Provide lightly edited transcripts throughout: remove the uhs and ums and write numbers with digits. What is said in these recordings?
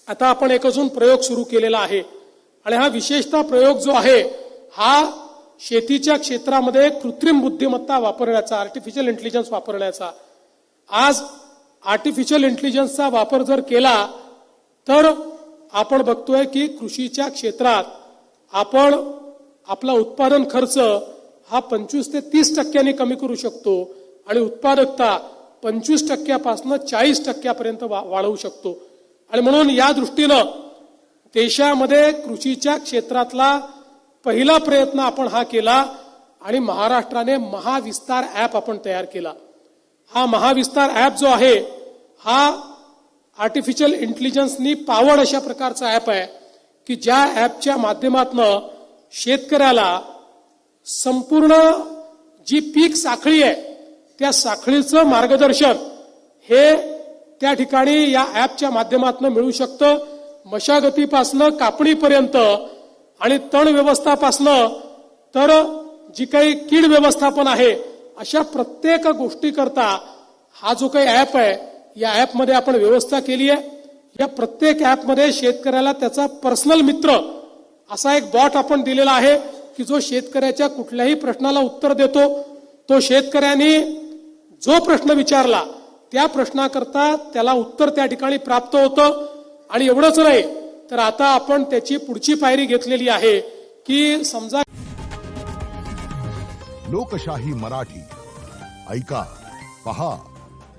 आता आपण एक अजून प्रयोग सुरू केलेला आहे आणि हा विशेषतः प्रयोग जो आहे हा शेतीच्या क्षेत्रामध्ये कृत्रिम बुद्धिमत्ता वापरण्याचा, आर्टिफिशियल इंटेलिजन्स वापरण्याचा. आज आर्टिफिशियल इंटेलिजन्सचा वापर जर केला तर आपण बघतोय की कृषीच्या क्षेत्रात आपण आपला उत्पादन खर्च हा 25 ते 30% कमी करू शकतो आणि उत्पादकता 25% 40% वाढवू शकतो. आणि म्हणून या दृष्टीनं देशामध्ये कृषीच्या क्षेत्रातला पहिला प्रयत्न आपण हा केला आणि महाराष्ट्राने महाविस्तार ॲप आपण तयार केला. हा महाविस्तार ॲप जो आहे हा आर्टिफिशियल इंटेलिजन्सनी पावर्ड अशा प्रकारचा ॲप आहे की ज्या ॲपच्या माध्यमातून शेतकऱ्याला संपूर्ण जी पीक साखळी आहे त्या साखळीचं मार्गदर्शन हे त्या ठिकाणी या ॲपच्या माध्यमातून मिळू शकतं. मशागतीपासनं कापणीपर्यंत आणि तण व्यवस्थापासनं तर जी काही कीड व्यवस्थापन आहे अशा प्रत्येक गोष्टी करता हा जो काही ॲप आहे या ॲपमध्ये आपण व्यवस्था केली आहे. या प्रत्येक ॲपमध्ये शेतकऱ्याला त्याचा पर्सनल मित्र असा एक बॉट आपण दिलेला आहे की जो शेतकऱ्याच्या कुठल्याही प्रश्नाला उत्तर देतो. तो शेतकऱ्यांनी जो प्रश्न विचारला त्या प्रश्नाकरता त्याला उत्तर त्या ठिकाणी प्राप्त होतं. आणि एवढंच नाही तर आता आपण त्याची पुढची पायरी घेतलेली आहे की समजा लोकशाही मराठी ऐका, पहा,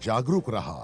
जागरूक रहा.